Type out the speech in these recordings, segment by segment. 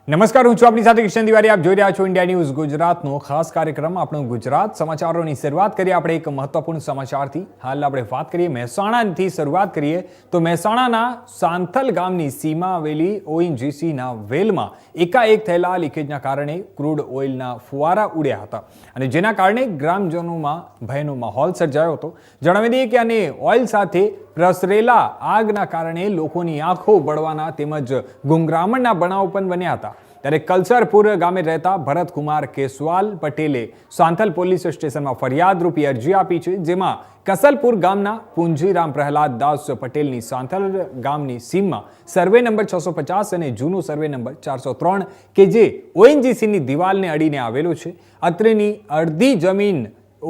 નમસ્કાર, હું છું આપની સાથે કિશન તિવારી. આપ જોઈ રહ્યા છો ઇન્ડિયા ન્યૂઝ ગુજરાતનો ખાસ કાર્યક્રમ આપણો ગુજરાત સમાચારોની શરૂઆત કરીએ આપણે એક મહત્વપૂર્ણ સમાચારથી. હાલ આપણે વાત કરીએ મહેસાણાથી શરૂઆત કરીએ તો મહેસાણાના સાંથલ ગામની સીમા આવેલી ઓએનજીસીના વેલમાં એકાએક થયેલા લીકેજના કારણે ક્રૂડ ઓઇલના ફુવારા ઉડ્યા હતા અને જેના કારણે ગ્રામજનોમાં ભયનો માહોલ સર્જાયો હતો. જણાવી દઈએ કે આને ઓઇલ સાથે પ્રસરેલા આગના કારણે લોકોની આંખો બળવાના તેમજ ગુંગરામણના બનાવો પણ બન્યા હતા. ત્યારે કલસરપુર ગામે રહેતા ભરતકુમાર કેસવાલ પટેલે સાંથલ પોલીસ સ્ટેશનમાં ફરિયાદ રૂપી અરજી આપી છે, જેમાં કસલપુર ગામના પુંજીરામ પ્રહલાદ દાસ પટેલની સાંથલ ગામની સીમમાં સર્વે નંબર 650 અને જૂનો સર્વે નંબર 403 કે જે ઓએનજીસીની દિવાલને અડીને આવેલો છે. અત્રેની અડધી જમીન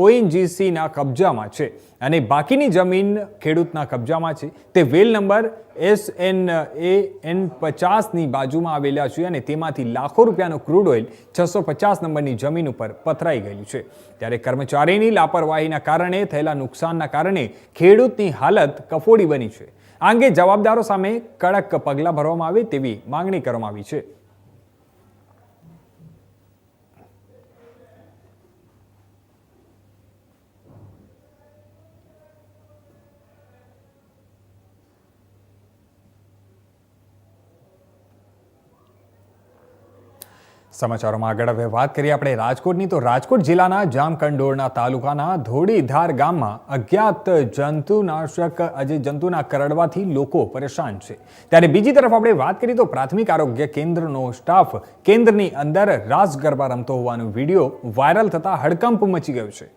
ઓએનજીસીના કબજામાં છે અને બાકીની જમીન ખેડૂતના કબજામાં છે. તે વેલ નંબર SNAN50ની બાજુમાં આવેલા છે અને તેમાંથી લાખો રૂપિયાનો ક્રૂડ ઓઇલ 650 નંબરની જમીન ઉપર પથરાઈ ગયેલું છે. ત્યારે કર્મચારીની લાપરવાહીના કારણે થયેલા નુકસાનના કારણે ખેડૂતની હાલત કફોડી બની છે. આ અંગે જવાબદારો સામે કડક પગલાં ભરવામાં આવે તેવી માંગણી કરવામાં આવી છે. સમાચારોમાં આગળ હવે વાત કરીએ આપણે રાજકોટની. તો રાજકોટ જિલ્લાના જામકંડોરણા તાલુકાના ધોળીધાર ગામમાં અજ્ઞાત જંતુના કરડવાથી લોકો પરેશાન છે. ત્યારે બીજી તરફ આપણે વાત કરીએ તો પ્રાથમિક આરોગ્ય કેન્દ્રનો સ્ટાફ કેન્દ્રની અંદર રાસ ગરબા રમતો હોવાનો વિડીયો વાયરલ થતા હડકંપ મચી ગયો છે.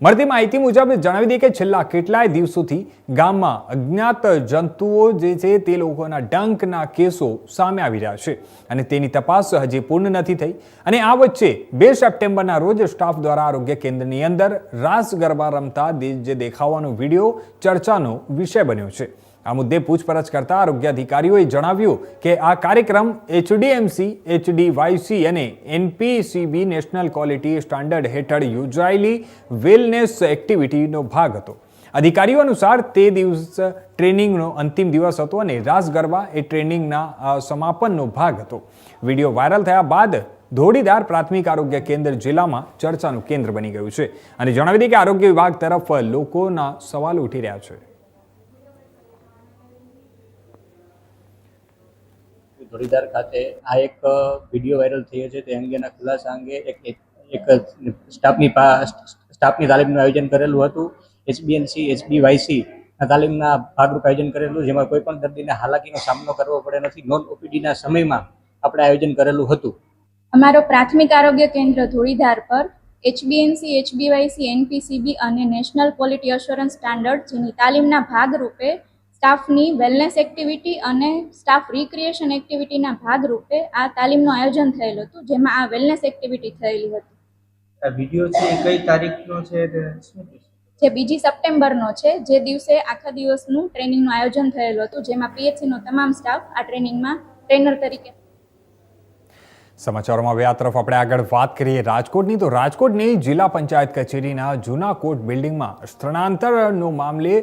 મળતી માહિતી મુજબ જણાવી દઈએ કે છેલ્લા કેટલાય દિવસોથી ગામમાં અજ્ઞાત જંતુઓ જે છે તે લોકોના ડંખના કેસો સામે આવી રહ્યા છે અને તેની તપાસ હજી પૂર્ણ નથી થઈ. અને આ વચ્ચે 2 સપ્ટેમ્બરના રોજ સ્ટાફ દ્વારા આરોગ્ય કેન્દ્રની અંદર રાસ ગરબા રમતા જે દેખાવાનો વિડીયો ચર્ચાનો વિષય બન્યો છે. આ મુદ્દે પૂછપરછ કરતા આરોગ્ય અધિકારીઓએ જણાવ્યું કે આ કાર્યક્રમ HDMC, HDYC અને NPCB નેશનલ ક્વોલિટી સ્ટાન્ડર્ડ હેઠળ યોજાયેલી વેલનેસ એક્ટિવિટીનો ભાગ હતો. અધિકારીઓ અનુસાર તે દિવસ ટ્રેનિંગનો અંતિમ દિવસ હતો અને રાસ ગરબા એ ટ્રેનિંગના સમાપનનો ભાગ હતો. વિડીયો વાયરલ થયા બાદ ધોળીધાર પ્રાથમિક આરોગ્ય કેન્દ્ર જિલ્લામાં ચર્ચાનું કેન્દ્ર બની ગયું છે અને જણાવી દઈએ કે આરોગ્ય વિભાગ તરફ લોકોના સવાલો ઉઠી રહ્યા છે. ધોળીધાર ખાતે આ એક વિડીયો વાયરલ થયો છે. તે અંગેના ખુલાસા અંગે એક સ્ટાફની તાલીમનું આયોજન કરેલું હતું. HBNC, HBYC તાલીમના ભાગરૂપે આયોજન કરેલું, જેમાં કોઈ પણ દર્દીને હાલાકીનો સામનો કરવો પડે નથી. નોન ઓપીડીના સમયમાં આપણે આયોજન કરેલું હતું. અમારો પ્રાથમિક આરોગ્ય કેન્દ્ર ધોળીધાર પર HBNC, HBYC, NPCB અને નેશનલ ક્વોલિટી અશ્યોરન્સ સ્ટાન્ડર્ડ જેની તાલીમના ભાગરૂપે સ્ટાફની વેલનેસ એક્ટિવિટી અને સ્ટાફ રિક્રિએશન એક્ટિવિટીના ભાગરૂપે આ તાલીમનું આયોજન થયેલું હતું, જેમાં આ વેલનેસ એક્ટિવિટી થયેલી હતી. આ વિડીયો છે એ કઈ તારીખનો છે? જે 2 સપ્ટેમ્બરનો છે, જે દિવસે આખા દિવસનું ટ્રેનિંગનું આયોજન થયેલું હતું, જેમાં PHCનો તમામ સ્ટાફ આ ટ્રેનિંગમાં ટ્રેનર તરીકે. સમાચારોમાં હવે આ તરફ આપણે આગળ વાત કરીએ રાજકોટની. તો રાજકોટની જિલ્લા પંચાયત કચેરીના જૂના કોર્ટ બિલ્ડિંગમાં સ્થળાંતરનો મામલે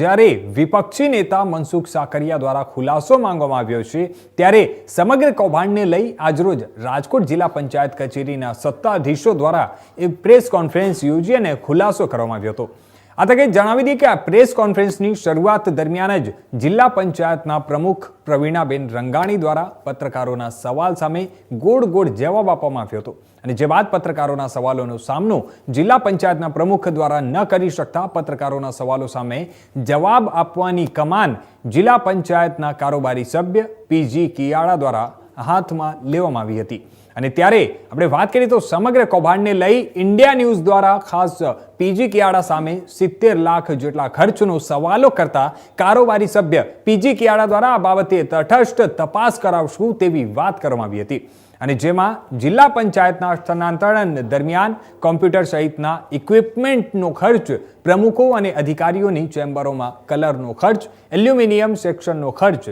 જ્યારે વિપક્ષી નેતા મનસુખ સાકરિયા દ્વારા ખુલાસો માંગવામાં આવ્યો છે, ત્યારે સમગ્ર કૌભાંડને લઈ આજરોજ રાજકોટ જિલ્લા પંચાયત કચેરીના સત્તાધીશો દ્વારા એક પ્રેસ કોન્ફરન્સ યોજી અને ખુલાસો કરવામાં આવ્યો હતો. આ તકે જણાવી દઈએ કે આ પ્રેસ કોન્ફરન્સની શરૂઆત દરમિયાન જ જિલ્લા પંચાયતના પ્રમુખ પ્રવીણાબેન રંગાણી દ્વારા પત્રકારોના સવાલ સામે ગોળ જવાબ આપવામાં આવ્યો હતો અને જે બાદ પત્રકારોના સવાલોનો સામનો જિલ્લા પંચાયતના પ્રમુખ દ્વારા ન કરી શકતા પત્રકારોના સવાલો સામે જવાબ આપવાની કમાન જિલ્લા પંચાયતના કારોબારી સભ્ય PG કિયાળા દ્વારા હાથમાં લેવામાં આવી હતી. અને ત્યારે આપણે વાત કરીએ તો સમગ્ર કૌભાંડને લઈ ઇન્ડિયા ન્યૂઝ દ્વારા ખાસ PG કિયાળા સામે 70 લાખ જેટલા ખર્ચનો સવાલો કરતા કારોબારી સભ્ય PG કિયાળા દ્વારા આ બાબતે તટસ્થ તપાસ કરાવશું તેવી વાત કરવામાં આવી હતી અને જેમાં જિલ્લા પંચાયતના સ્થાનાંતરણ દરમિયાન કોમ્પ્યુટર સહિતના ઇક્વિપમેન્ટનો ખર્ચ, પ્રમુખો અને અધિકારીઓની ચેમ્બરોમાં કલરનો ખર્ચ, એલ્યુમિનિયમ સેક્શનનો ખર્ચ,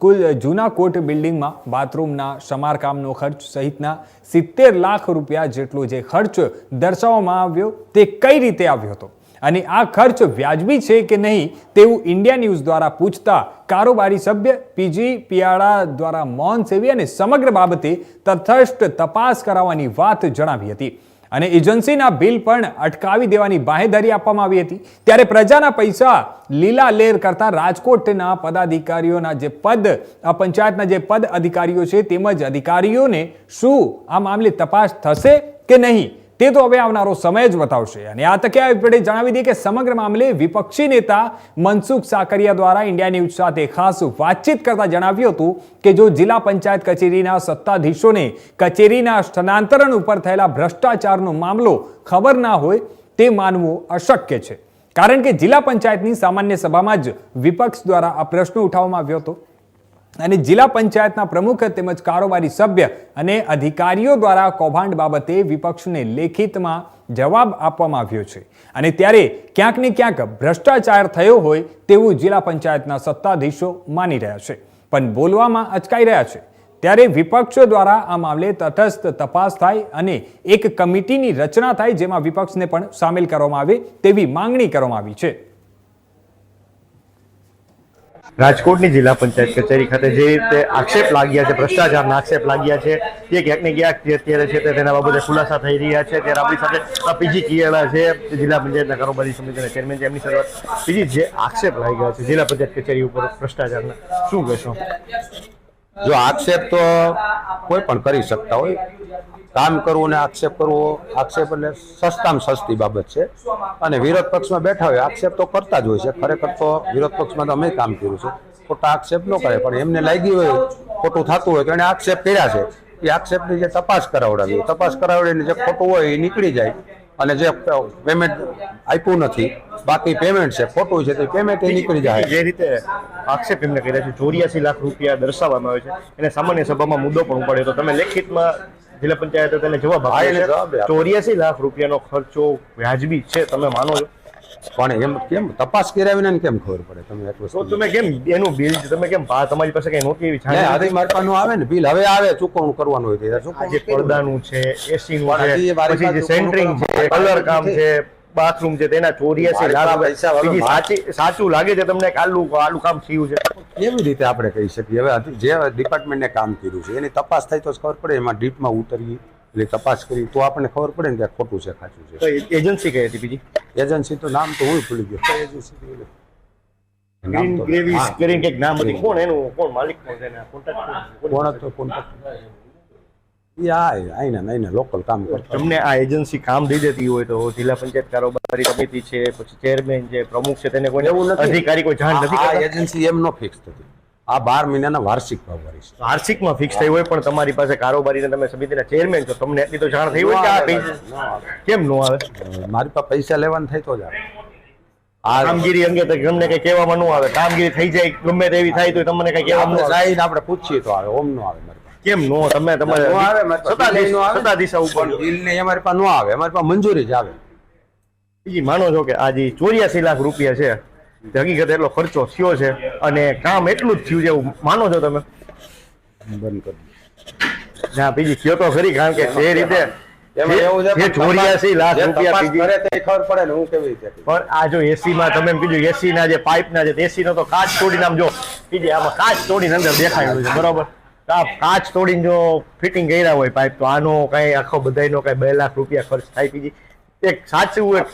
કુલ જૂના કોર્ટ બિલ્ડિંગમાં બાથરૂમના સમારકામનો ખર્ચ સહિતના 70 લાખ રૂપિયા જેટલો જે ખર્ચ દર્શાવવામાં આવ્યો તે કઈ રીતે આવ્યો હતો અને આ ખર્ચ વ્યાજબી છે કે નહીં તેવું ઇન્ડિયા ન્યૂઝ દ્વારા પૂછતા કારોબારી સભ્ય પીજી પિયાળા દ્વારા મૌન સેવી અને સમગ્ર બાબતે તટસ્થ તપાસ કરાવવાની વાત જણાવી હતી અને એજન્સીના બિલ પણ અટકાવી દેવાની બાહેધરી આપવામાં આવી હતી। ત્યારે પ્રજાના પૈસા લીલા લેર કરતા રાજકોટના પદાધિકારીઓના જે પંચાયતના જે પદ અધિકારીઓ છે તેમજ અધિકારીઓને શું આ મામલે તપાસ થશે કે નહીં તે તો હવે આવનારો સમય જ બતાવશે। અને આ તકે આપણે જણાવી દઈએ કે સમગ્ર મામલે વિપક્ષી નેતા મનસુખ સાકરિયા દ્વારા ઇન્ડિયા ન્યૂઝ સાથે ખાસ વાતચીત કરતા જણાવ્યું હતું કે જો જિલ્લા પંચાયત કચેરીના સત્તાધીશોને કચેરીના સ્થાનાંતરણ ઉપર થયેલા ભ્રષ્ટાચારનો મામલો ખબર ના હોય તે માનવું અશક્ય છે, કારણ કે જિલ્લા પંચાયતની સામાન્ય સભામાં જ વિપક્ષ દ્વારા આ પ્રશ્ન ઉઠાવવામાં આવ્યો હતો અને જિલ્લા પંચાયતના પ્રમુખ તેમજ કારોબારી સભ્ય અને અધિકારીઓ દ્વારા કૌભાંડ બાબતે વિપક્ષને લેખિતમાં જવાબ આપવામાં આવ્યો છે અને ત્યારે ક્યાંક ને ક્યાંક ભ્રષ્ટાચાર થયો હોય તેવું જિલ્લા પંચાયતના સત્તાધીશો માની રહ્યા છે, પણ બોલવામાં અચકાઈ રહ્યા છે। ત્યારે વિપક્ષો દ્વારા આ મામલે તટસ્થ તપાસ થાય અને એક કમિટીની રચના થાય જેમાં વિપક્ષને પણ સામેલ કરવામાં આવે તેવી માંગણી કરવામાં આવી છે। રાજકોટની જિલ્લા પંચાયત કચેરી ખાતે જે રીતે આક્ષેપ લાગ્યા છે, ભ્રષ્ટાચારના આક્ષેપ લાગ્યા છે, તે ક્યાંક ને ક્યાંક જે અત્યારે છે તેના બાબતે ખુલાસા થઈ રહ્યા છે। ત્યારે આપણી સાથે પીજી કિયાળા છે, જિલ્લા પંચાયતના કારોબારી સમિતિના ચેરમેન છે, એમની સાથે પીજી જે આક્ષેપ લાગ્યા છે જિલ્લા પંચાયત કચેરી ઉપર ભ્રષ્ટાચારના, શું કહેશો? જો આક્ષેપ તો કોઈ પણ કરી શકતા હોય, કામ કરવું ને આક્ષેપ કરવો, આક્ષેપ એટલે સસ્તામાં સસ્તી બાબત છે અને વિરોધ પક્ષમાં બેઠા હોય આક્ષેપ તો કરતા જ હોય છે। ખરેખર તો વિરોધ પક્ષમાં તો અમે કામ કર્યું છે, ખોટા આક્ષેપ ન કરે, પણ એમને લાગી હોય ખોટું થતું હોય તો એને આક્ષેપ કર્યા છે, એ આક્ષેપની જે તપાસ કરાવડાવી, તપાસ કરાવડીને જે ખોટું હોય એ નીકળી જાય અને જે પેમેન્ટ આપ્યું નથી બાકી પેમેન્ટ છે ખોટું છે તો પેમેન્ટ એ નીકળી જાય। જે રીતે આક્ષેપ એમને કર્યા છે 84 લાખ રૂપિયા દર્શાવવામાં આવે છે, એને સામાન્ય સભામાં મુદ્દો પણ ઉપાડ્યો તો તમે લેખિતમાં જિલ્લા પંચાયતે તેને જવાબ આપ્યો છે 84 લાખ રૂપિયાનો ખર્ચો વ્યાજબી છે, તમે માનો છો? પણ એમ કેમ તપાસ કરાવીને કેમ ખબર પડે? તમે એટલું તો તમે કેમ એનું બિલ તમે કેમ તમારી પાસે કઈ નહોતી એવી આજે મારવાનું આવે ને બિલ હવે આવે ચૂકવણું કરવાનું હોય ત્યારે જે પડદાનું છે, એસી નું છે, પછી જે સેન્ટરિંગ છે, કલર કામ છે, બાથરૂમ છે, તેના 84 લાખ સાચું લાગે છે તમને? આલુ કામ થયું છે એવી રીતે આપણે કહી શકીએ। હવે જે ડિપાર્ટમેન્ટને કામ કર્યું છે એની તપાસ થાય તો જ ખબર પડે, એમાં ડીપમાં ઉતરીએ એટલે તપાસ કરી તો આપણને ખબર પડે ને કે ખોટું છે ખાચું છે। તો એજન્સી કઈ હતી બીજી? એજન્સી તો નામ તો હું ભૂલી ગયો, એજન્સી ગ્રીન ગ્રેવીઝ કરીને કંઈક નામ હતું, કોણ એનું, કોણ માલિક કોણ છે, કોન્ટ્રાક્ટ કોણ હતો? કોન્ટ્રાક્ટ એ આઈને લોકલ કામ કરતા। તમને આ એજન્સી કામ દઈ દેતી હોય તો જિલ્લા પંચાયત કારોબારી સમિતિ છે, પછી ચેરમેન છે, પ્રમુખ છે, તેને કોઈ એવું નથી, અધિકારી કોઈ જાણ નથી આ કરતા? એજન્સી એમ નો ફિક્સ થતી, આ 12 મહિનાના વાર્ષિક ભાવવારી છે। વાર્ષિકમાં ફિક્સ થઈ હોય પણ તમારી પાસે કારોબારીને તમે સમિતિના ચેરમેન છો, તમને એટલી તો જાણ થઈ હોય કે આ પૈસા કેમ નો આવે? મારી પાસે પૈસા લેવાનું થાય તો જ આવે। આ કામગીરી અંગે તો તમને કઈ કહેવામાં ન આવે, કામગીરી થઈ જાય ગમે તેવી થાય તો તમને કઈ કહેવામાં ન આવે, જાય આપણે પૂછીએ તો આવે, ઓમ નો આવે મારી પાસે। કેમ નો? તમે તમારે સત્તાધીશ ઉપર બિલ ને અમારી પાસે નો આવે, અમારી પાસે મંજૂરી જ આવે। બીજી માનો છો કે આ જે 84 લાખ રૂપિયા છે હકીકત એટલો ખર્ચો થયો છે અને કામ એટલું જ થયું છે એવું માનો છો તમે? બંધ કરી ના બીજી કયો તો ખરી, કારણ કે જે રીતે એમાં એવું છે જે 84 લાખ રૂપિયા તપાસ કરે તો ખબર પડે ને હું કેવી રીતે કરું। પણ આ જો એસી માં તમે એમ કીધું એસી ના જે પાઇપ ના જે એસી નો તો કાચ તોડીને આમ જો કીધે આમાં કાચ તોડીને અંદર દેખાયેલું છે, બરોબર? તો આ કાચ તોડીને જો ફિટિંગ કર્યા હોય પાઇપ તો આનો કઈ આખો બધાયનો કઈ 2 લાખ રૂપિયા ખર્ચ થાય। બીજી એક સાચું એક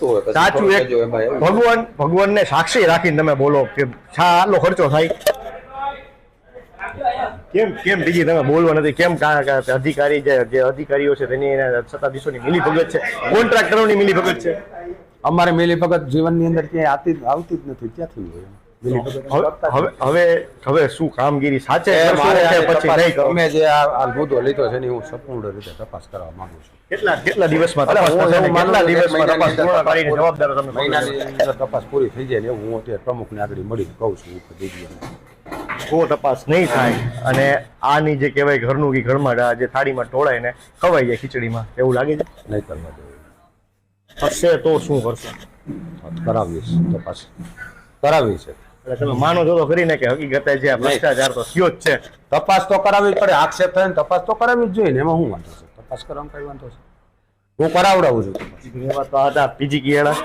ભગવાનને સાક્ષી રાખીને તમે બોલો કે આટલો ખર્ચો થાય, કેમ બીજી તમે બોલવા નથી કેમ? અધિકારી જે અધિકારીઓ છે તેની સત્તાધીશોની મિલી ભગત છે, કોન્ટ્રાક્ટરોની મિલી ભગત છે। અમારે મિલી ભગત જીવનની અંદર ક્યાંય આવતી જ નથી, ક્યાંથી હોય મિલી ભગત? હવે શું કામગીરી સાચે પછી નહીં કરો? અમે જે આ મુદ્દો લીધો છે એની હું સંપૂર્ણ રીતે તપાસ કરવા માંગુ છું। કેટલા દિવસમાં તપાસ થશે ને કેટલા દિવસમાં તપાસ પૂર્ણ કરીને જવાબદાર તમે? મહિનાની અંદર તપાસ પૂરી થઈ જાય ને એવું હું અત્યારે પ્રમુખને આગળ મળીને કહું છું કે દીદી જો તપાસ નહીં થાય અને આની જે કહેવાય ઘરનું કે ઘરમાં જે થાળીમાં ઢોળાય ને ખવાઈ જાય ખીચડીમાં, એવું લાગે છે? નહીં કરવા જોઈએ। થશે તો શું કરશો? કરાવીશ, તપાસ કરાવી છે। એટલે તમે માનો છો તો ખરી ને કે હકીકતે જે ભ્રષ્ટાચાર તો થયો જ છે? તપાસ તો કરાવવી જ પડે, આક્ષેપ થાય ને તપાસ તો કરાવવી જ જોઈએ ને, એમાં શું વાંધો છે? તપાસ કરવામાં કઈ વાંધો છે? હું કરાવડાવું છું। એવા તો હતા પીજી કિયાળા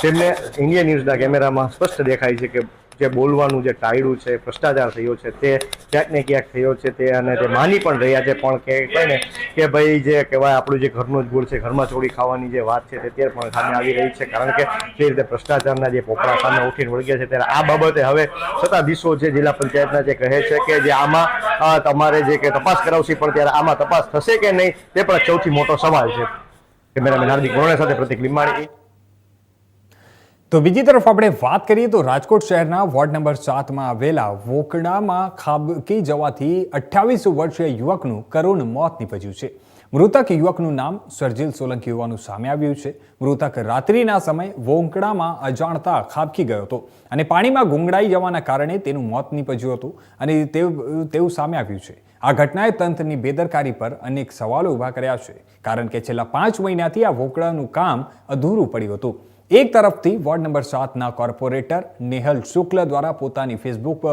તેમને ઇન્ડિયા ન્યૂઝના કેમેરામાં સ્પષ્ટ દેખાય છે કે જે બોલવાનું જે ટાળ્યું છે, ભ્રષ્ટાચાર થયો છે, તે ક્યાંક ને ક્યાંક થયો છે. તે અને તે માની પણ રહ્યા છે, પણ કહે ને કે ભાઈ જે કહેવાય આપણું જે ઘરનો જ ગુળ છે, ઘરમાં ચોરી ખાવાની જે વાત છે તે અત્યારે પણ સામે આવી રહી છે. કારણ કે જે રીતે ભ્રષ્ટાચારના જે પોપડા સામે ઉઠીને વળગ્યા છે, ત્યારે આ બાબતે હવે સત્તાધીશો છે જિલ્લા પંચાયતના જે કહે છે કે જે આમાં તમારે જે કે તપાસ કરાવશે, પણ ત્યારે આમાં તપાસ થશે કે નહીં તે પણ સૌથી મોટો સવાલ છે. કેમેરામેન હાર્દિક ગોરણે સાથે પ્રતિક લીંબાણી. તો બીજી તરફ આપણે વાત કરીએ તો રાજકોટ શહેરના વોર્ડ નંબર 7માં આવેલા વોકડામાં ખાબકી જવાથી 28 વર્ષીય યુવકનું કરુણ મોત નીપજ્યું છે. મૃતક યુવકનું નામ સરજીલ સોલંકી હોવાનું સામે આવ્યું છે. મૃતક રાત્રિના સમયે વોકડામાં અજાણતા ખાબકી ગયો હતો અને પાણીમાં ગુંગળાઈ જવાના કારણે તેનું મોત નીપજ્યું હતું અને તેવું સામે આવ્યું છે. આ ઘટનાએ તંત્રની બેદરકારી પર અનેક સવાલો ઊભા કર્યા છે, કારણ કે છેલ્લા 5 મહિનાથી આ વોકડાનું કામ અધૂરું પડ્યું હતું. એક તરફથી વોર્ડ નંબર 7ના કોર્પોરેટર નેહલ શુક્લ દ્વારા પોતાની ફેસબુક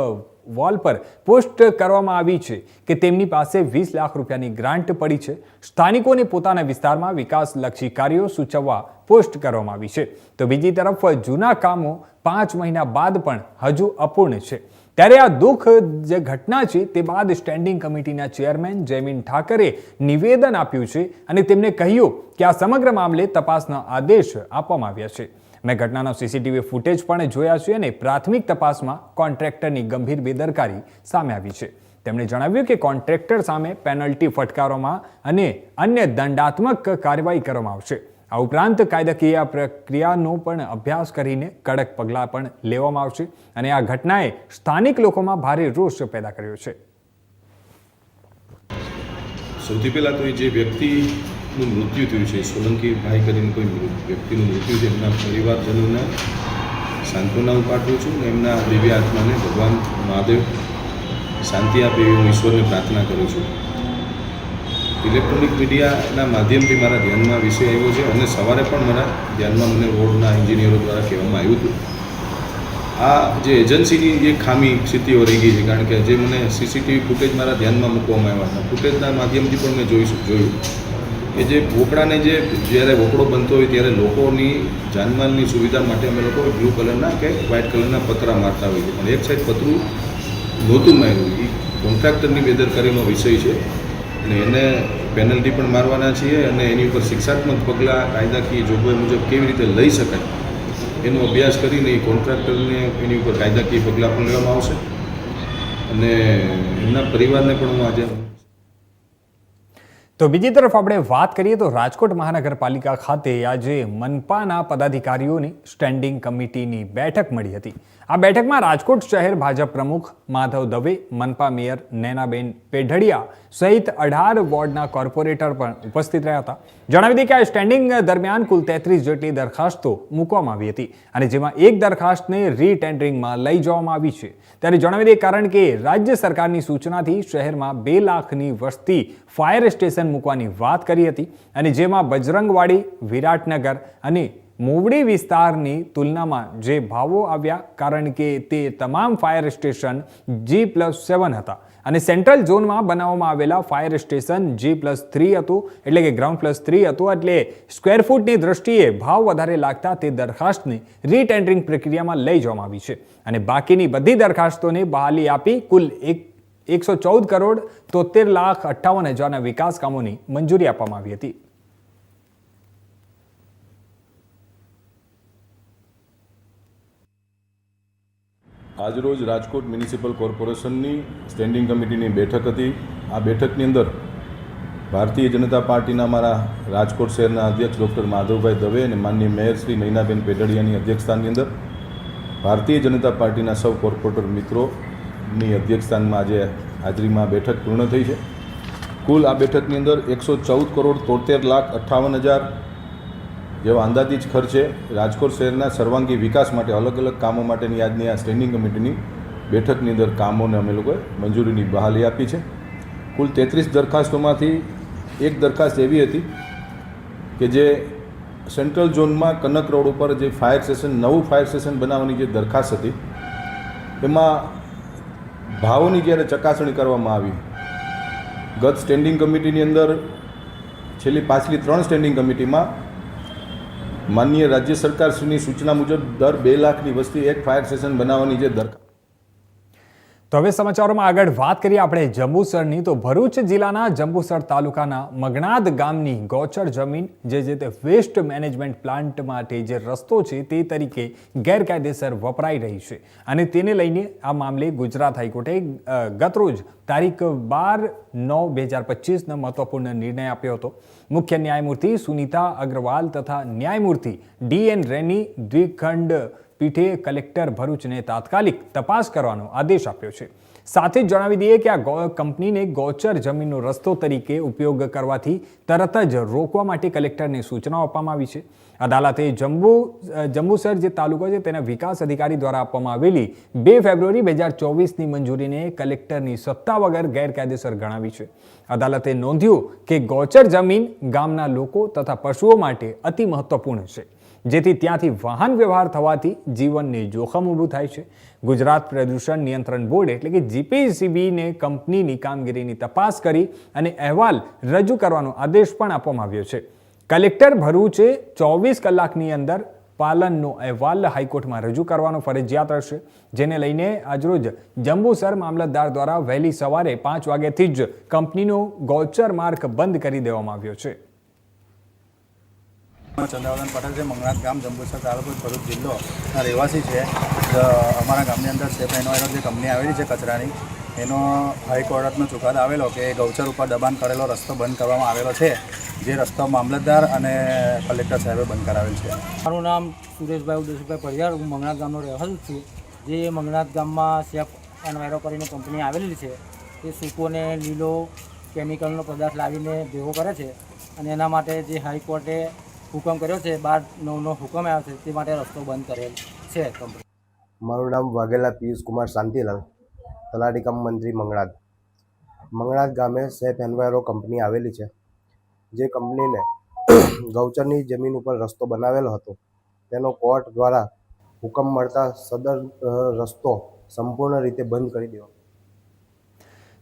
વોલ પર પોસ્ટ કરવામાં આવી છે કે તેમની પાસે 20 લાખ રૂપિયાની ગ્રાન્ટ પડી છે. સ્થાનિકોને પોતાના વિસ્તારમાં વિકાસલક્ષી કાર્યો સૂચવવા પોસ્ટ કરવામાં આવી છે. તો બીજી તરફ જૂના કામો 5 મહિના બાદ પણ હજુ અપૂર્ણ છે. ત્યારે આ દુઃખ જે ઘટના છે તે બાદ સ્ટેન્ડિંગ કમિટીના ચેરમેન જયમીન ઠાકરે નિવેદન આપ્યું છે અને તેમને કહ્યું કે આ સમગ્ર મામલે તપાસના આદેશ આપવામાં આવ્યા છે. મેં ઘટનાનો સીસીટીવી ફૂટેજ પણ જોયા છે અને પ્રાથમિક તપાસમાં કોન્ટ્રાક્ટરની ગંભીર બેદરકારી સામે આવી છે. તેમણે જણાવ્યું કે કોન્ટ્રાક્ટર સામે પેનલ્ટી ફટકારવામાં અને અન્ય દંડાત્મક કાર્યવાહી કરવામાં આવશે. આ ઉપરાંત કાયદાકીય પ્રક્રિયાનો પણ અભ્યાસ કરીને કડક પગલાં પણ લેવામાં આવશે અને આ ઘટનાએ સ્થાનિક લોકોમાં ભારે રોષ પેદા કર્યો છે. સૌથી પહેલાં તો જે વ્યક્તિનું મૃત્યુ થયું છે, સોલંકી ભાઈ કરીને કોઈ વ્યક્તિનું મૃત્યુ છે, એમના પરિવારજનોને સાંત્વના પાઠવું છું અને એમના દિવ્ય આત્માને ભગવાન મહાદેવ શાંતિ આપે એવી હું ઈશ્વરને પ્રાર્થના કરું છું. ઇલેક્ટ્રોનિક મીડિયાના માધ્યમથી મારા ધ્યાનમાં વિષય આવ્યો છે અને સવારે પણ મારા ધ્યાનમાં મને રોડના એન્જિનિયરો દ્વારા કહેવામાં આવ્યું હતું. આ જે એજન્સીની જે ખામી સ્થિતિઓ રહી ગઈ છે, કારણ કે જે મને સીસીટીવી ફૂટેજ મારા ધ્યાનમાં મૂકવામાં આવ્યા હતા, ફૂટેજના માધ્યમથી પણ મેં જોયું કે જે વોકડાને જ્યારે વોકડો બનતો હોય ત્યારે લોકોની જાનમાલની સુવિધા માટે અમે લોકો બ્લુ કલરના કે વ્હાઇટ કલરના પતરા મારતા હોઈએ છીએ, પણ એક સાઈડ પતરું નહોતું માર્યું. એ કોન્ટ્રાક્ટરની બેદરકારીનો વિષય છે અને એને પેનલ્ટી પણ મારવાના છીએ અને એની ઉપર શિક્ષાત્મક પગલાં કાયદાકીય જોગવાઈ મુજબ કેવી રીતે લઈ શકાય એનો અભ્યાસ કરીને એ કોન્ટ્રાક્ટરને એની ઉપર કાયદાકીય પગલાં પણ લેવામાં આવશે અને એમના પરિવારને પણ હું આજે. તો બીજી તરફ આપણે વાત કરીએ તો રાજકોટ મહાનગરપાલિકા ખાતે આજે મનપાના પદાધિકારીઓની સ્ટેન્ડિંગ કમિટીની બેઠક મળી હતી. આ બેઠકમાં રાજકોટ શહેર ભાજપ પ્રમુખ માધવ દવે, મનપા મેયર નૈનાબેન પેઢડિયા સહિત 18 વોર્ડના કોર્પોરેટર પણ ઉપસ્થિત રહ્યા હતા. જણાવી દઈએ કે આ સ્ટેન્ડિંગ દરમિયાન કુલ 33 જેટલી દરખાસ્તો મૂકવામાં આવી હતી અને જેમાં એક દરખાસ્તને રીટેન્ડરિંગમાં લઈ જવામાં આવી છે. ત્યારે જણાવી દઈએ કારણ કે રાજ્ય સરકારની સૂચનાથી શહેરમાં 2 લાખની વસ્તી ફાયર સ્ટેશન મૂકવાની વાત કરી હતી અને જેમાં બજરંગવાડી, વિરાટનગર અને મોવડી વિસ્તારની તુલનામાં જે ભાવો આવ્યા, કારણ કે તે તમામ ફાયર સ્ટેશન G+7 હતા અને સેન્ટ્રલ ઝોનમાં બનાવવામાં આવેલા ફાયર સ્ટેશન G+3 હતું, એટલે કે ગ્રાઉન્ડ +3 હતું. એટલે સ્ક્વેર ફૂટની દ્રષ્ટિએ ભાવ વધારે લાગતા તે દરખાસ્તને રીટેન્ડરિંગ પ્રક્રિયામાં લઈ જવામાં આવી છે અને બાકીની બધી દરખાસ્તોને બહાલી આપી કુલ 114 કરોડ 73,58,000ના વિકાસ કામોની મંજૂરી આપવામાં આવી હતી. આજરોજ રાજકોટ મ્યુનિસિપલ કોર્પોરેશનની સ્ટેન્ડિંગ કમિટીની બેઠક હતી. આ બેઠકની અંદર ભારતીય જનતા પાર્ટીના અમારા રાજકોટ શહેરના અધ્યક્ષ ડૉક્ટર માધવભાઈ દવે અને માનનીય મેયર શ્રી નૈનાબેન પેઢડિયાની અધ્યક્ષસ્થાનની અંદર ભારતીય જનતા પાર્ટીના સૌ કોર્પોરેટર મિત્રોની અધ્યક્ષસ્થાનમાં આજે હાજરીમાં બેઠક પૂર્ણ થઈ છે. કુલ આ બેઠકની અંદર 114 કરોડ 73,58,000 જેવા અંદાજિત ખર્ચે રાજકોટ શહેરના સર્વાંગી વિકાસ માટે અલગ અલગ કામો માટેની આજની આ સ્ટેન્ડિંગ કમિટીની બેઠકની અંદર કામોને અમે લોકોએ મંજૂરીની બહાલી આપી છે. કુલ 33 દરખાસ્તોમાંથી એક દરખાસ્ત એવી હતી કે જે સેન્ટ્રલ ઝોનમાં કનક રોડ ઉપર જે ફાયર સ્ટેશન, નવું ફાયર સ્ટેશન બનાવવાની જે દરખાસ્ત હતી, એમાં ભાવોની જ્યારે ચકાસણી કરવામાં આવી, ગત સ્ટેન્ડિંગ કમિટીની અંદર છેલ્લી પાછલી 3 સ્ટેન્ડિંગ કમિટીમાં માનનીય રાજ્ય સરકારશ્રીની સૂચના મુજબ દર 2 લાખની વસ્તી એક ફાયર સ્ટેશન બનાવવાની જે દરખાસ્ત. તો હવે સમાચારોમાં આગળ વાત કરીએ આપણે જંબુસરની. તો ભરૂચ જિલ્લાના જંબુસર તાલુકાના મગનાદ ગામની ગૌચર જમીન જે તે વેસ્ટ મેનેજમેન્ટ પ્લાન્ટ માટે જે રસ્તો છે તે તરીકે ગેરકાયદેસર વપરાઈ રહી છે અને તેને લઈને આ મામલે ગુજરાત હાઈકોર્ટે ગતરોજ તારીખ 12/9/2025 મહત્વપૂર્ણ નિર્ણય આપ્યો હતો. મુખ્ય ન્યાયમૂર્તિ સુનીતા અગ્રવાલ તથા ન્યાયમૂર્તિ DN રેની દ્વિખંડ પીઠે કલેક્ટર ભરૂચને તાત્કાલિક તપાસ કરવાનો આદેશ આપ્યો છે. સાથે જ જણાવી દઈએ કે આ કંપનીને ગૌચર જમીનનો રસ્તો તરીકે ઉપયોગ કરવાથી તરત જ રોકવા માટે કલેક્ટરને સૂચનાઓ આપવામાં આવી છે. અદાલતે જંબુસર જે તાલુકો છે તેના વિકાસ અધિકારી દ્વારા આપવામાં આવેલી 2 ફેબ્રુઆરી 2024ની મંજૂરીને કલેક્ટરની સત્તા વગર ગેરકાયદેસર ગણાવી છે. અદાલતે નોંધ્યું કે ગૌચર જમીન ગામના લોકો તથા પશુઓ માટે અતિ મહત્વપૂર્ણ છે, જેથી ત્યાંથી વાહન વ્યવહાર થવાથી જીવનને જોખમ ઊભું થાય છે. ગુજરાત પ્રદૂષણ નિયંત્રણ બોર્ડ એટલે કે GPCBને કંપનીની કામગીરીની તપાસ કરી અને અહેવાલ રજૂ કરવાનો આદેશ પણ આપવામાં આવ્યો છે. કલેક્ટર ભરૂચે 24 કલાકની અંદર પાલનનો અહેવાલ હાઈકોર્ટમાં રજૂ કરવાનો ફરજિયાત રહેશે, જેને લઈને આજરોજ જંબુસર મામલતદાર દ્વારા વહેલી સવારે 5 વાગ્યાથી જ કંપનીનો ગૌચર માર્ગ બંધ કરી દેવામાં આવ્યો છે. ચંદ્રવદન પટેલ છે, મંગળાત ગામ, જંબુસર તાલુકો, ભરૂચ જિલ્લોના રહેવાસી છે. અમારા ગામની અંદર સેફ એન્વાયરો જે કંપની આવેલી છે કચરાની, એનો હાઈકોર્ટનો ચુકાદો આવેલો કે ગૌચર ઉપર દબાણ કરેલો રસ્તો બંધ કરવામાં આવેલો છે, જે રસ્તો મામલતદાર અને કલેક્ટર સાહેબે બંધ કરાવેલ છે. મારું નામ સુરેશભાઈ ઉદેશભાઈ પરિયાર, હું મંગળાત ગામનો રહેવાસી છું. જે મંગળાત ગામમાં સેફ એન્વાયરો કરીને કંપની આવેલી છે, તે સૂકો અને લીલો કેમિકલનો પદાર્થ લાવીને ભેગો કરે છે અને એના માટે જે હાઈકોર્ટે હુકમ કર્યો છે, 12/9નો હુકમ આવ્યો છે, તે માટે રસ્તો બંધ કરેલ છે કંપની. મારું નામ વાઘેલા પિયુષ કુમાર શાંતિલાલ, તલાટી કમ મંત્રી મંગળાત. મંગળાત ગામે સેફ એન્વાયરો કંપની આવેલી છે, જે કંપનીને ગૌચરની જમીન ઉપર રસ્તો બનાવેલો હતો, તેનો કોર્ટ દ્વારા હુકમ મળતા સદર રસ્તો સંપૂર્ણ રીતે બંધ કરી દેવા.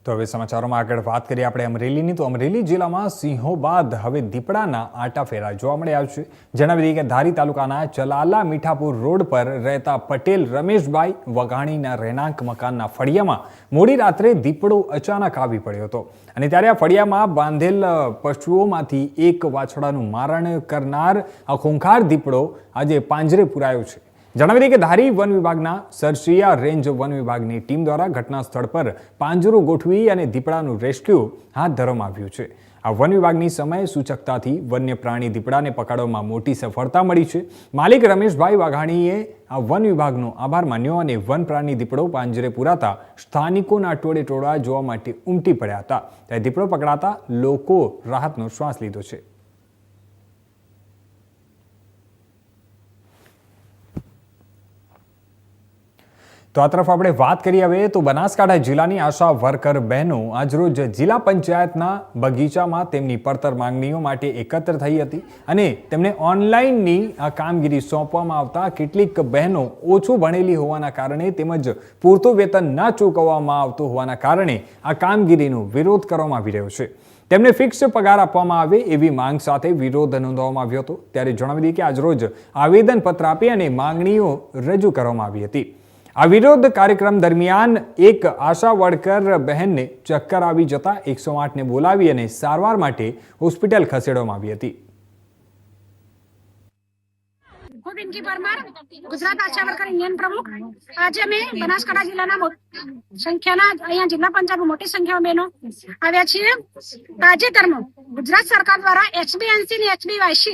તો હવે સમાચારોમાં આગળ વાત કરીએ આપણે અમરેલીની. તો અમરેલી જિલ્લામાં સિંહો બાદ હવે દીપડાના આટાફેરા જોવા મળ્યા છે. જણાવી દઈએ કે ધારી તાલુકાના ચલાલા મીઠાપુર રોડ પર રહેતા પટેલ રમેશભાઈ વઘાણીના રહેણાંક મકાનના ફળિયામાં મોડી રાત્રે દીપડો અચાનક આવી પડ્યો હતો અને ત્યારે આ ફળિયામાં બાંધેલ પશુઓમાંથી એક વાછડાનું મારણ કરનાર આ ખૂંખાર દીપડો આજે પાંજરે પુરાયો છે. જણાવી દઈએ કે ધારી વન વિભાગના સરસિયા રેન્જ વન વિભાગની ટીમ દ્વારા ઘટના સ્થળ પર પાંજરું ગોઠવી અને દીપડાનું રેસ્ક્યુ હાથ ધરવામાં આવ્યું છે. આ વન વિભાગની સમય સૂચકતાથી વન્ય પ્રાણી દીપડાને પકડવામાં મોટી સફળતા મળી છે. માલિક રમેશભાઈ વાઘાણીએ આ વન વિભાગનો આભાર માન્યો અને વન પ્રાણી દીપડો પાંજરે પુરાતા સ્થાનિકોના ટોળે ટોળા જોવા માટે ઉમટી પડ્યા હતા. ત્યારે દીપડો પકડાતા લોકો રાહતનો શ્વાસ લીધો છે. તો આ તરફ આપણે વાત કરીએ હવે તો બનાસકાંઠા જિલ્લાની આશા વર્કર બહેનો આજરોજ જિલ્લા પંચાયતના બગીચામાં તેમની પડતર માંગણીઓ માટે એકત્ર થઈ હતી અને તેમને ઓનલાઈનની આ કામગીરી સોંપવામાં આવતા કેટલીક બહેનો ઓછું ભણેલી હોવાના કારણે તેમજ પૂરતું વેતન ન ચૂકવવામાં આવતું હોવાના કારણે આ કામગીરીનો વિરોધ કરવામાં આવી રહ્યો છે. તેમને ફિક્સ પગાર આપવામાં આવે એવી માંગ સાથે વિરોધ નોંધવામાં આવ્યો હતો. ત્યારે જણાવી દઈએ કે આજરોજ આવેદનપત્ર આપી અને માંગણીઓ રજૂ કરવામાં આવી હતી. આ વિરોધ કાર્યક્રમ દરમિયાન એક આશા વર્કર બહેનને ચક્કર આવી જતા 108ને બોલાવી અને સારવાર માટે હોસ્પિટલ ખસેડવામાં આવી હતી. હું પિંકી પરમાર, ગુજરાત આશા વર્કર યુનિયન પ્રમુખ. આજે અમે બનાસકાંઠા જિલ્લાના સંખ્યાના અહીંયા જિલ્લા પંચાયતમાં મોટી સંખ્યામાં બહેનો આવ્યા છીએ. તાજેતરમાં ગુજરાત સરકાર દ્વારા HBNC અને HBYC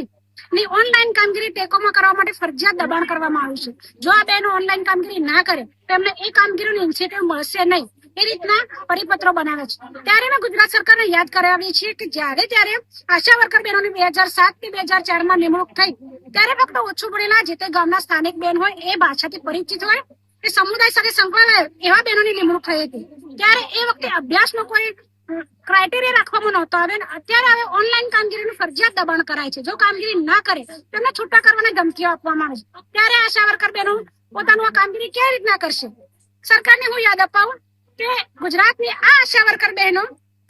ની ઓનલાઈન કામગીરી ટેકોમાં કરવા માટે ફરજિયાત દબાણ કરવામાં આવ્યું છે. જો આ બહેનો ઓનલાઈન કામગીરી ના કરે તો એમને એ કામગીરીનું ઇન્સેન્ટિવ મળશે નહીં, એ રીતના પરિપત્રો બનાવે છે. ત્યારે અમે ગુજરાત સરકારને યાદ કરાવીએ છીએ કે જ્યારે આશા વર્કર બહેનોની 2007 થી 2004માં નિમણૂક થઈ ત્યારે ફક્ત ઓછું ભણેલા જે તે ગામના સ્થાનિક બહેન હોય, એ ભાષાથી પરિચિત હોય, એ સમુદાય સાથે સંકળાયેલા એવા બહેનોની નિમણૂક થઈ હતી. ત્યારે એ વખતે અભ્યાસનો કોઈ ક્રાઇટેરિયા રાખવામાં નહોતો આવે. અત્યારે હવે ઓનલાઈન કામગીરીનું ફરજિયાત દબાણ કરાય છે. જો કામગીરી ના કરે તેમને છૂટા કરવાની ધમકીઓ આપવામાં આવે છે. ત્યારે આશા વર્કર બહેનો પોતાનું આ કામગીરી કેવી રીતના કરશે? સરકારને હું યાદ અપાવું કે ગુજરાતની આ આશા વર્કર બહેનો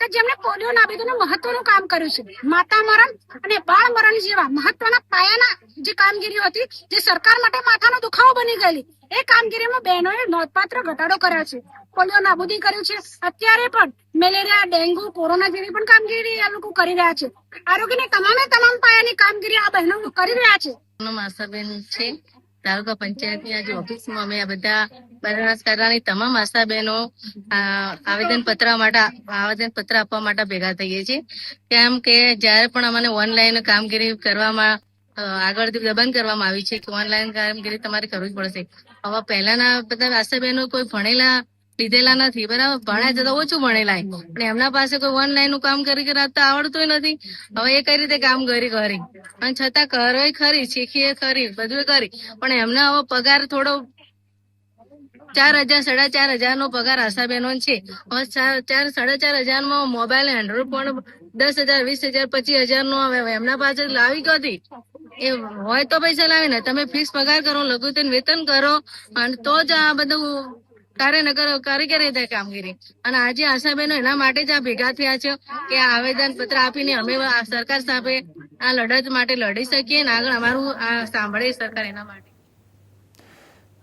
કે જેમણે પોલિયો નાબૂદીનું મહત્વનું કામ કર્યું છે. માતા મરણ અને બાળ મરણ જેવા મહત્વના પાયાના જે કામગીરીઓ હતી, જે સરકાર માટે માથાનો દુખાવો બની ગયેલી, એ કામગીરીમાં બહેનોએ નોંધપાત્ર ઘટાડો કર્યો છે. પોલિયો નાબૂદી કર્યું છે. અત્યારે પણ મેલેરિયા, ડેન્ગ્યુ, કોરોના જેવી પણ કામગીરી આ લોકો કરી રહ્યા છે. આરોગ્યની તમામ પાયાની કામગીરી આ બહેનો કરી રહ્યા છે. આશાબેન છે. તાલુકા પંચાયતની આજે ઓફિસમાં અમે આ બધા બનાસકાંઠાની તમામ આશાબેનો આવેદન પત્ર આપવા માટે ભેગા થઈએ છીએ. કેમ કે જયારે પણ અમને ઓનલાઈન કામગીરી કરવામાં આગળ દબાણ કરવામાં આવી છે કે ઓનલાઈન કામગીરી તમારે કરવી જ પડશે. હવે પહેલાના બધા આશાબેનો કોઈ ભણેલા લીધેલા નથી, બરાબર, ભણ્યા જતા ઓછું ભણેલા, અને એમના પાસે કોઈ ઓનલાઈન નું કામ કરી આપતા આવડતું નથી. હવે એ કઈ રીતે કામ કરી અને છતાં કરે ખરી, શીખીએ ખરી, બધું કરી, પણ એમના હવે પગાર થોડો 4,000 4,500 નો પગાર આશાબેનો છે. હવે 4,500 માં મોબાઈલ એન્ડ્રોઈડ ફોન 10,000 20,000 25,000 નો આવે. એમના પાસે લાવી ક્યાંથી? એ હોય તો પૈસા લાવે ને, તમે ફિક્સ પગાર કરો, લઘુત્તમ વેતન કરો, અને તો જ આ બધું કરી રીતે કામગીરી. અને આજે આશાબેનો એના માટે જ આ ભેગા થયા છે કે આવેદન પત્ર આપીને અમે સરકાર સામે આ લડત માટે લડી શકીએ અને આગળ અમારું આ સાંભળે સરકાર એના માટે.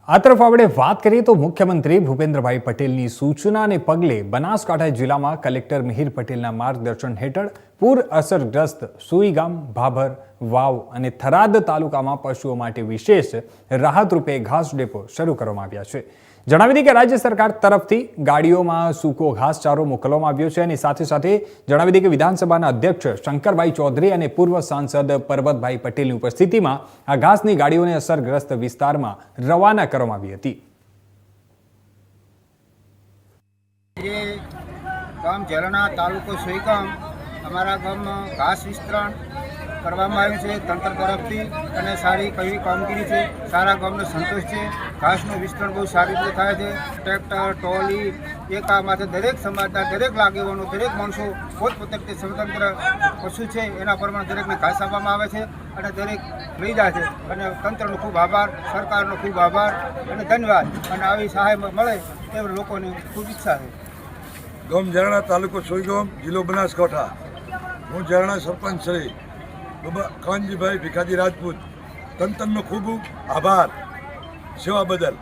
આ તરફ આપણે વાત કરીએ તો મુખ્યમંત્રી ભૂપેન્દ્રભાઈ પટેલની સૂચનાને પગલે બનાસકાંઠા જિલ્લામાં કલેક્ટર મિહિર પટેલના માર્ગદર્શન હેઠળ પૂર અસરગ્રસ્ત સુઈગામ, ભાભર, વાવ અને થરાદ તાલુકામાં પશુઓ માટે વિશેષ રાહત રૂપે ઘાસ ડેપો શરૂ કરવામાં આવ્યા છે. જણાવી દઈએ કે રાજ્ય સરકાર તરફથી ગાડીઓમાં સૂકો ઘાસચારો મોકલવામાં આવ્યો છે અને સાથે સાથે જણાવી દઈએ કે વિધાનસભાના અધ્યક્ષ શંકરભાઈ ચૌધરી અને પૂર્વ સાંસદ પરબતભાઈ પટેલની ઉપસ્થિતિમાં આ ઘાસની ગાડીઓને અસરગ્રસ્ત વિસ્તારમાં રવાના કરવામાં આવી હતી. ગામ ઝરણા, તાલુકો સોઈગામ, અમારા ગામમાં ઘાસ વિસ્તરણ કરવામાં આવ્યું છે તંત્ર તરફથી, અને સારી કઈ કામગીરી છે. સારા ગામને સંતોષ છે. ઘાસનું વિસ્તરણ બહુ સારી રીતે થાય છે. ટ્રેક્ટર, ટ્રોલી, એકામાંથી દરેક સમાજના દરેક આગેવાનો, દરેક માણસો પોતપોતે સ્વતંત્ર પશુ છે એના પ્રમાણે દરેકને ઘાસ આપવામાં આવે છે અને દરેક લઈ જાય છે. અને તંત્રનો ખૂબ આભાર, સરકારનો ખૂબ આભાર અને ધન્યવાદ. અને આવી સહાય મળે એ લોકોની ખૂબ ઈચ્છા છે. ગામ ઝરણા, તાલુકો સોઈગામ, જિલ્લો બનાસકાંઠા. હું ઝરણા સરપંચ શ્રી કાનજીભાઈ ભીખાજી રાજપૂત. તંત્રનો ખૂબ આભાર સેવા બદલ.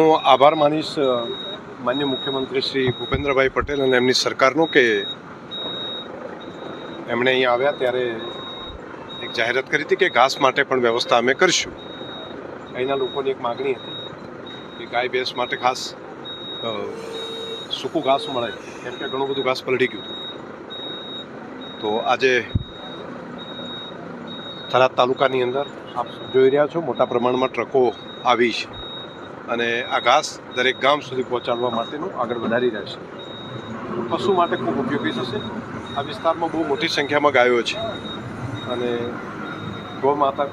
હું આભાર માનીશ માનનીય મુખ્યમંત્રી શ્રી ભૂપેન્દ્રભાઈ પટેલ અને એમની સરકારનો કે એમણે અહીંયા આવ્યા ત્યારે એક જાહેરાત કરી હતી કે ઘાસ માટે પણ વ્યવસ્થા અમે કરીશું. અહીંના લોકોની એક માગણી હતી કે ગાય ભેંસ માટે ખાસ સૂકું ઘાસ મળે, કેમ કે ઘણું બધું ઘાસ પલળી ગયું હતું. તો આજે થરાદ તાલુકાની અંદર આપ જોઈ રહ્યા છો મોટા પ્રમાણમાં ટ્રકો આવી છે અને આ ઘાસ દરેક ગામ સુધી પહોંચાડવા માટેનું આગળ વધારી રહ્યા છે. પશુ માટે ખૂબ ઉપયોગી થશે. આ વિસ્તારમાં બહુ મોટી સંખ્યામાં ગાયો છે અને ગૌ માતા.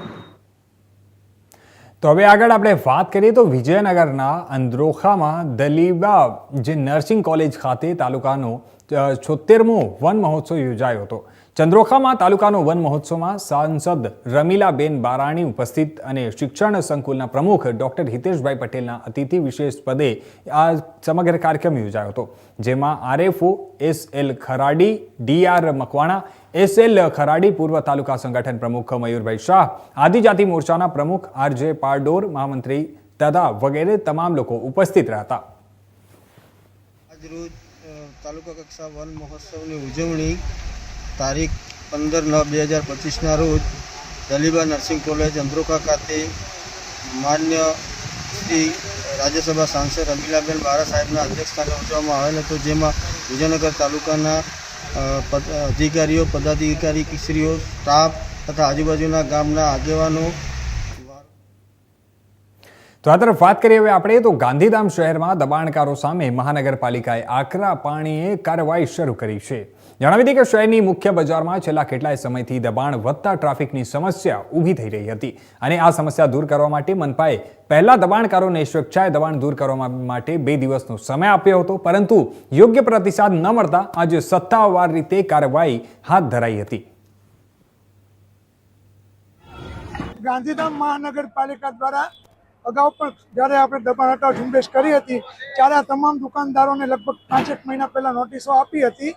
તો હવે આગળ આપણે વાત કરીએ તો વિજયનગરના અંદ્રોખામાં દલીબા જે નર્સિંગ કોલેજ ખાતે તાલુકાનો 76મો વન મહોત્સવ યોજાયો હતો. ચંદ્રોખામાં તાલુકાનો વન મહોત્સવમાં સાંસદ રમીલાબેન બારાણી ઉપસ્થિત અને શિક્ષણ સંકુલના પ્રમુખ ડોક્ટર હિતેશભાઈ પટેલના અતિથિ વિશેષ પદે આ સમગ્ર કાર્યક્રમ યોજાયો હતો, જેમાં RFO SL Kharadi, DR Makwana, SL Kharadi, પૂર્વ તાલુકા સંગઠન પ્રમુખ મયુરભાઈ શાહ, આદિજાતિ મોરચાના પ્રમુખ RJ પારડોર, મહામંત્રી તથા વગેરે તમામ લોકો ઉપસ્થિત રહ્યા હતા. આજરોજ તાલુકા કક્ષા વન મહોત્સવની ઉજવણી તારીખ 15/9/2025ના રોજ દલીબા નર્સિંગ કોલેજ અંદ્રોખા ખાતે માન્ય શ્રી રાજ્યસભા સાંસદ રમીલાબેન બારા સાહેબના અધ્યક્ષસ્થાને ઉજવવામાં આવેલ હતો, જેમાં વિજયનગર તાલુકાના અધિકારીઓ, પદાધિકારી, કિશોરીઓ, સ્ટાફ તથા આજુબાજુના ગામના આગેવાનો. તો આ તરફ વાત કરીએ હવે આપણે તો ગાંધીધામ શહેરમાં દબાણકારો સામે મહાનગરપાલિકાએ આકરા પાણીએ કાર્યવાહી શરૂ કરી છે. જણાવી દઈએ કે શહેરની મુખ્ય બજારમાં છેલ્લા કેટલાય સમયથી દબાણ વધતા ટ્રાફિકની સમસ્યા ઊભી થઈ રહી હતી અને આ સમસ્યા દૂર કરવા માટે મનપાએ પહેલા દબાણકારોને સ્વેચ્છાએ દબાણ દૂર કરવા માટે 2 દિવસનો સમય આપ્યો હતો, પરંતુ યોગ્ય પ્રતિસાદ ન મળતા આજે સત્તાવાર રીતે કાર્યવાહી હાથ ધરાઈ હતી. ગાંધીધામ મહાનગરપાલિકા દ્વારા અગાઉ પણ જ્યારે આપણે દબાણ હટાવ ઝુંબેશ કરી હતી ત્યારે આ તમામ દુકાનદારોને લગભગ 5-1 મહિના પહેલા નોટિસો આપી હતી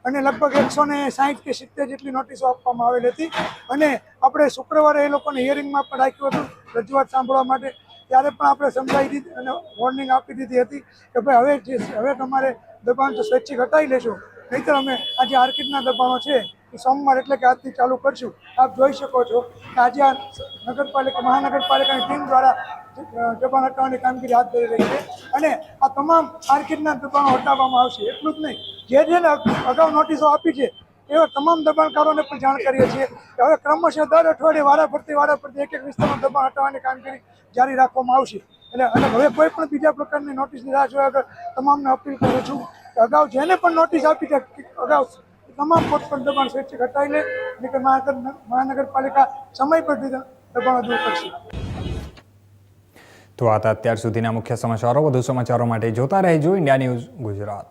અને લગભગ 160 કે 70 જેટલી નોટિસો આપવામાં આવેલી હતી અને આપણે શુક્રવારે એ લોકોને હિયરિંગમાં પણ રાખ્યું હતું રજૂઆત સાંભળવા માટે. ત્યારે પણ આપણે સમજાવી દીધી અને વોર્નિંગ આપી દીધી હતી કે ભાઈ હવે તમારે દબાણ તો સ્વૈચ્છિક હટાવી લેશો, નહીંતર અમે આજે આર્કિટના દબાણો છે એ સોમવાર એટલે કે આજથી ચાલુ કરશું. આપ જોઈ શકો છો કે આજે આ મહાનગરપાલિકાની ટીમ દ્વારા દબાણ હટાવવાની કામગીરી હાથ ધરી રહી છે અને આ તમામ આર્કિટના દબાણો હટાવવામાં આવશે. એટલું જ નહીં, જેને અગાઉ નોટિસો આપી છે એવા તમામ દબાણકારોને પણ જાણ કરીએ છીએ કે હવે ક્રમશઃ દર અઠવાડિયે વારાફરતી એક વિસ્તારમાં દબાણ હટાવવાની કામગીરી જારી રાખવામાં આવશે. અને હવે કોઈ પણ બીજા પ્રકારની નોટિસની રાહ જોયા વગર તમામને અપીલ કરું છું કે અગાઉ જેને પણ નોટિસ આપી છે અગાઉ તમામ પોતપોતાનું દબાણ સ્વૈચ્છિક હટાવી લે અને કે મહાનગરપાલિકા સમયબદ્ધ દબાણો દૂર કરશે. તો આ હતા અત્યાર સુધીના મુખ્ય સમાચારો. વધુ સમાચારો માટે જોતા રહેજો ઇન્ડિયા ન્યૂઝ ગુજરાત.